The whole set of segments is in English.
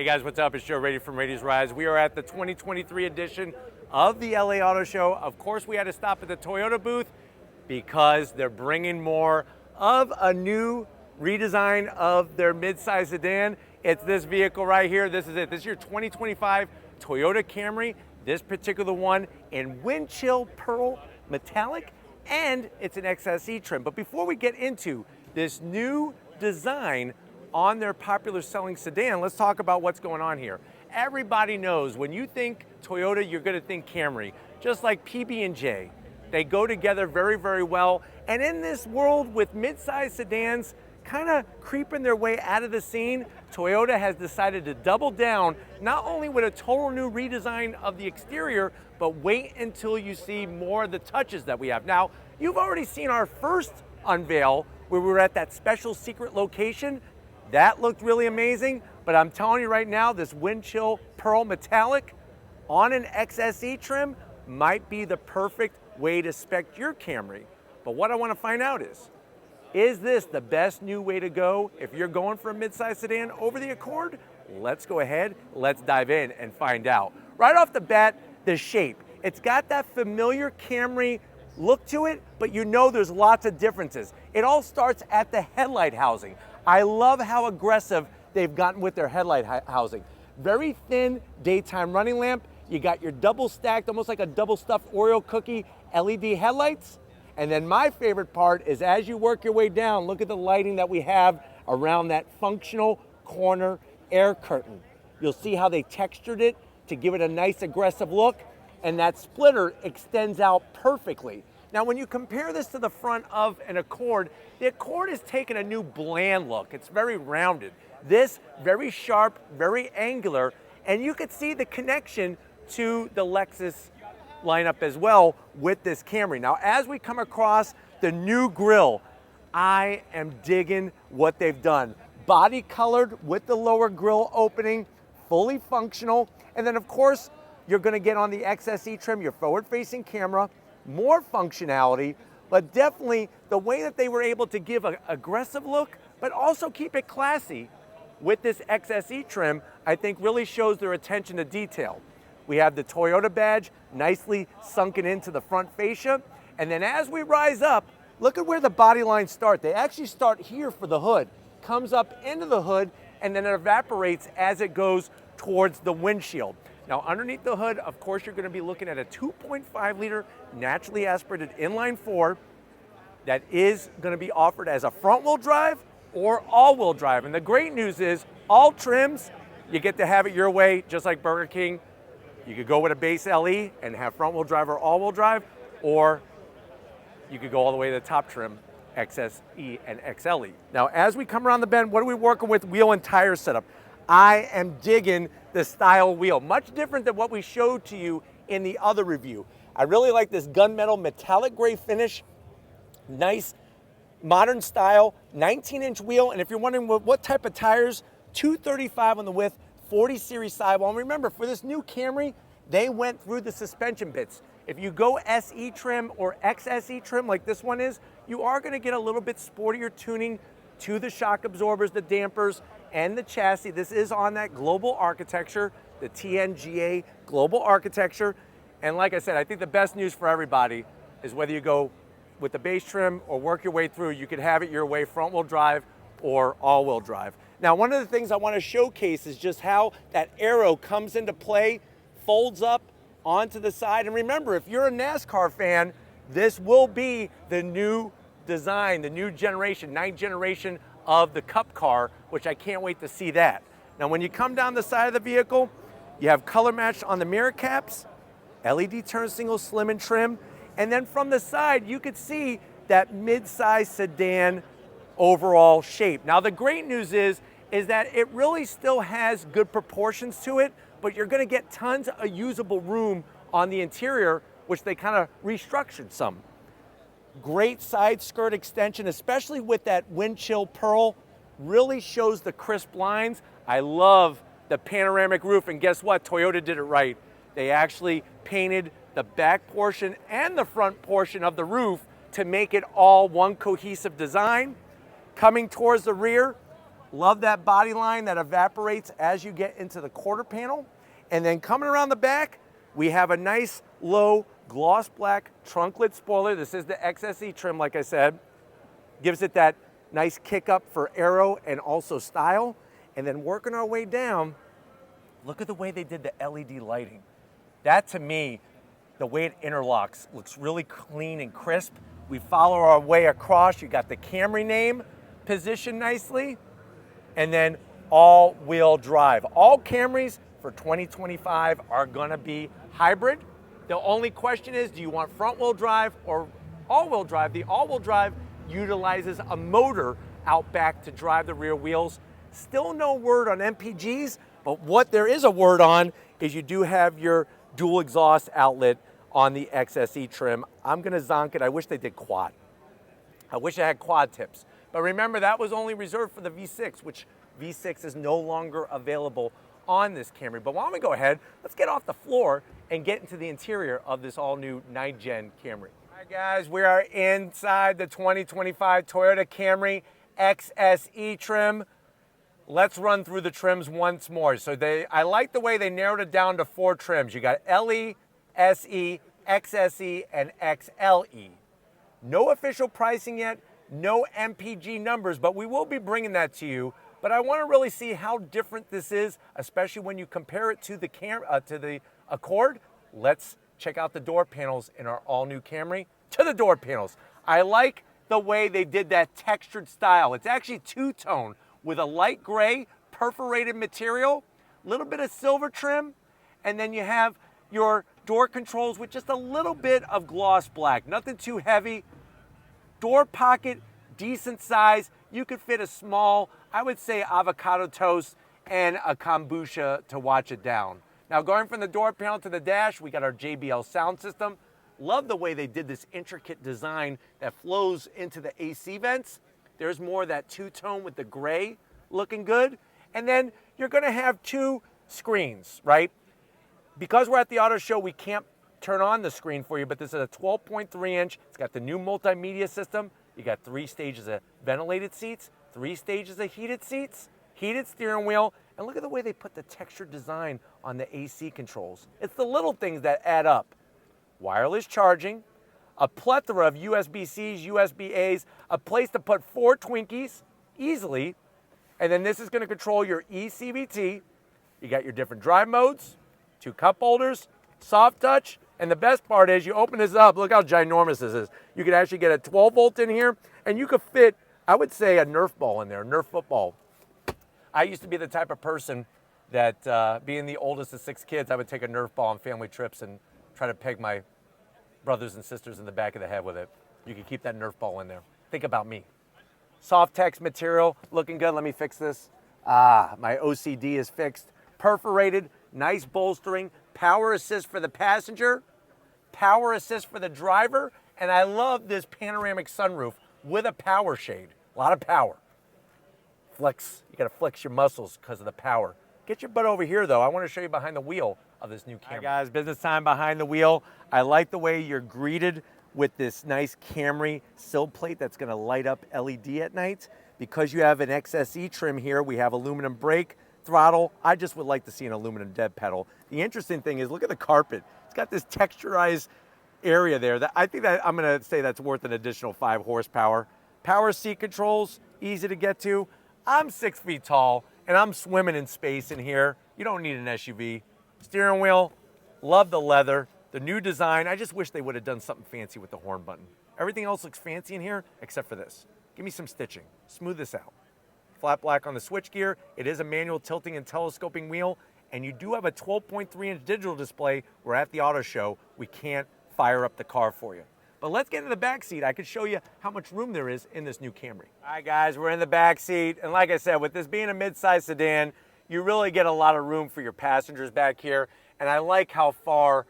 guys, what's up? It's Joe Raiti from Raiti's Rides. We are at the 2023 edition of the LA Auto Show. Of course, we had to stop at the Toyota booth because they're bringing more of a new redesign of their midsize sedan. It's this vehicle right here. This is it. This is your 2025 Toyota Camry. This particular one in wind chill pearl metallic, and it's an XSE trim. But before we get into this new design on their popular selling sedan, let's talk about what's going on here. Everybody knows when you think Toyota, you're going to think Camry. Just like PB&J, they go together very, very well. And in this world with mid-size sedans kind of creeping their way out of the scene, Toyota has decided to double down, not only with a total new redesign of the exterior, but wait until you see more of the touches that we have. Now, you've already seen our first unveil where we were at that special secret location. That looked really amazing, but I'm telling you right now, this wind chill pearl metallic on an XSE trim might be the perfect way to spec your Camry. But what I want to find out is this the best new way to go if you're going for a midsize sedan over the Accord? Let's go ahead, let's dive in and find out. Right off the bat, the shape. It's got that familiar Camry look to it, but you know there's lots of differences. It all starts at the headlight housing. I love how aggressive they've gotten with their headlight housing. Very thin daytime running lamp. You got your double stacked, almost like a double stuffed Oreo cookie LED headlights. And then my favorite part is as you work your way down, look at the lighting that we have around that functional corner air curtain. You'll see how they textured it to give it a nice aggressive look, and that splitter extends out perfectly. Now, when you compare this to the front of an Accord, the Accord has taken a new bland look. It's very rounded. This, very sharp, very angular, and you could see the connection to the Lexus lineup as well with this Camry. Now, as we come across the new grille, I am digging what they've done. Body colored with the lower grille opening, fully functional, and then of course, you're gonna get on the XSE trim, your forward-facing camera, more functionality, but definitely the way that they were able to give an aggressive look, but also keep it classy with this XSE trim, I think really shows their attention to detail. We have the Toyota badge nicely sunken into the front fascia, and then as we rise up, look at where the body lines start. They actually start here for the hood, comes up into the hood, and then it evaporates as it goes towards the windshield. Now, underneath the hood, of course, you're going to be looking at a 2.5 liter naturally aspirated inline four that is going to be offered as a front-wheel drive or all-wheel drive. And the great news is all trims, you get to have it your way, just like Burger King. You could go with a base LE and have front-wheel drive or all-wheel drive, or you could go all the way to the top trim, XSE and XLE. Now, as we come around the bend, what are we working with wheel and tire setup? I am digging the style wheel, much different than what we showed to you in the other review. I really like this gunmetal metallic gray finish, nice modern style, 19-inch wheel, and if you're wondering what type of tires, 235 on the width, 40 series sidewall. And remember, for this new Camry, they went through the suspension bits. If you go SE trim or XSE trim like this one is, you are gonna get a little bit sportier tuning to the shock absorbers, the dampers, and the chassis. This is on that global architecture, the TNGA global architecture. And like I said, I think the best news for everybody is whether you go with the base trim or work your way through, you could have it your way, front wheel drive or all wheel drive. Now, one of the things I want to showcase is just how that arrow comes into play, folds up onto the side. And remember, if you're a NASCAR fan, this will be the new design, the new generation, ninth generation of the Cup car, which I can't wait to see that. Now, when you come down the side of the vehicle, you have color matched on the mirror caps, LED turn signal, slim and trim, and then from the side, you could see that mid-size sedan overall shape. Now, the great news is that it really still has good proportions to it, but you're gonna get tons of usable room on the interior, which they kind of restructured some. Great side skirt extension, especially with that wind chill pearl, really shows the crisp lines. I love the panoramic roof, and guess what? Toyota did it right. They actually painted the back portion and the front portion of the roof to make it all one cohesive design. Coming towards the rear, Love that body line that evaporates as you get into the quarter panel. And then coming around the back, we have a nice low gloss black trunklet spoiler. This is the XSE trim, like I said. Gives it that nice kick up for aero and also style. And then working our way down, look at the way they did the LED lighting. That to me, the way it interlocks looks really clean and crisp. We follow our way across. You got the Camry name positioned nicely. And then all-wheel drive. All Camrys for 2025 are gonna be hybrid. The only question is, do you want front-wheel drive or all-wheel drive? The all-wheel drive utilizes a motor out back to drive the rear wheels. Still no word on MPGs, but what there is a word on is you do have your dual exhaust outlet on the XSE trim. I'm gonna zonk it. I wish they did quad. I wish I had quad tips. But remember, that was only reserved for the V6, which V6 is no longer available on this Camry. But why don't we go ahead, let's get off the floor and get into the interior of this all-new 9th Gen Camry. All right, guys, we are inside the 2025 Toyota Camry XSE trim. Let's run through the trims once more. So I like the way they narrowed it down to 4 trims. You got LE, SE, XSE, and XLE. No official pricing yet, no MPG numbers, but we will be bringing that to you. But I want to really see how different this is, especially when you compare it to the Accord. Let's check out the door panels in our all-new Camry. To the door panels. I like the way they did that textured style. It's actually two-tone with a light gray perforated material, a little bit of silver trim, and then you have your door controls with just a little bit of gloss black. Nothing too heavy. Door pocket, decent size. You could fit a small, I would say, avocado toast and a kombucha to watch it down. Now going from the door panel to the dash, we got our JBL sound system. Love the way they did this intricate design that flows into the AC vents. There's more of that two-tone with the gray looking good. And then you're gonna have 2 screens, right? Because we're at the auto show, we can't turn on the screen for you, but this is a 12.3 inch. It's got the new multimedia system. You got 3 stages of ventilated seats, 3 stages of heated seats, heated steering wheel, and look at the way they put the textured design on the AC controls. It's the little things that add up. Wireless charging, a plethora of USB-Cs, USB-As, a place to put 4 Twinkies easily, and then this is gonna control your eCVT. You got your different drive modes, 2 cup holders, soft touch, and the best part is you open this up, look how ginormous this is. You could actually get a 12 volt in here, and you could fit, I would say, a Nerf ball in there, a Nerf football. I used to be the type of person that, being the oldest of 6 kids, I would take a Nerf ball on family trips and try to peg my brothers and sisters in the back of the head with it. You could keep that Nerf ball in there. Think about me. Soft text material, looking good. Let me fix this. My OCD is fixed. Perforated, nice bolstering, power assist for the passenger, power assist for the driver, and I love this panoramic sunroof with a power shade. A lot of power. Flex, you gotta flex your muscles because of the power. Get your butt over here though. I wanna show you behind the wheel of this new Camry. All right, guys, business time behind the wheel. I like the way you're greeted with this nice Camry sill plate that's gonna light up LED at night. Because you have an XSE trim here, we have aluminum brake, throttle. I just would like to see an aluminum dead pedal. The interesting thing is, look at the carpet. It's got this texturized area there that I think that I'm gonna say that's worth an additional 5 horsepower. Power seat controls, easy to get to. I'm 6 feet tall and I'm swimming in space in here. You don't need an SUV. Steering wheel, love the leather, the new design. I just wish they would have done something fancy with the horn button. Everything else looks fancy in here except for this. Give me some stitching, smooth this out. Flat black on the switchgear. It is a manual tilting and telescoping wheel, and you do have a 12.3 inch digital display. We're at the auto show. We can't fire up the car for you. But let's get into the back seat. I could show you how much room there is in this new Camry. All right, guys, we're in the back seat. And like I said, with this being a midsize sedan, you really get a lot of room for your passengers back here. And I like how far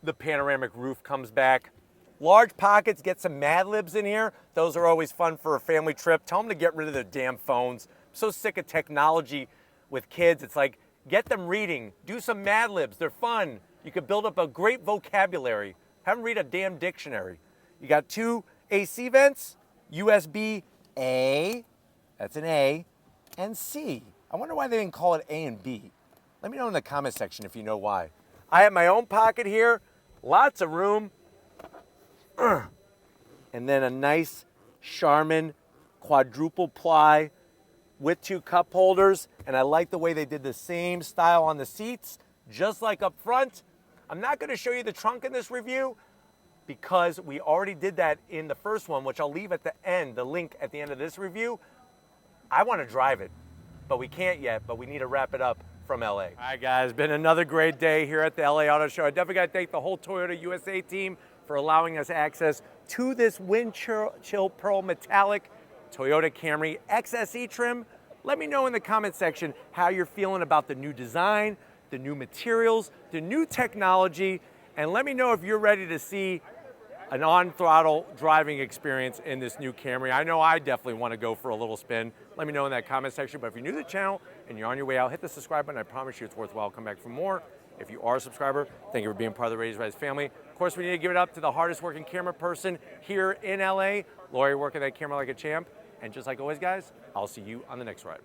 the panoramic roof comes back. Large pockets, get some Mad Libs in here. Those are always fun for a family trip. Tell them to get rid of their damn phones. I'm so sick of technology with kids. It's like, get them reading. Do some Mad Libs. They're fun. You could build up a great vocabulary. Have them read a damn dictionary. You got 2 AC vents, USB-A, that's an A, and C. I wonder why they didn't call it A and B. Let me know in the comment section if you know why. I have my own pocket here, lots of room, and then a nice Charmin quadruple ply with 2 cup holders, and I like the way they did the same style on the seats, just like up front. I'm not gonna show you the trunk in this review because we already did that in the first one, which I'll leave at the end, the link at the end of this review. I wanna drive it, but we can't yet, but we need to wrap it up from LA. All right, guys, been another great day here at the LA Auto Show. I definitely gotta thank the whole Toyota USA team for allowing us access to this Wind Chill Pearl Metallic Toyota Camry XSE trim. Let me know in the comment section how you're feeling about the new design, the new materials, the new technology, and let me know if you're ready to see an on-throttle driving experience in this new Camry. I know I definitely want to go for a little spin. Let me know in that comment section. But if you're new to the channel and you're on your way out, hit the subscribe button. I promise you it's worthwhile. Come back for more. If you are a subscriber, thank you for being part of the Raiti's Rise family. Of course, we need to give it up to the hardest working camera person here in LA, Lori, working that camera like a champ. And just like always, guys, I'll see you on the next ride.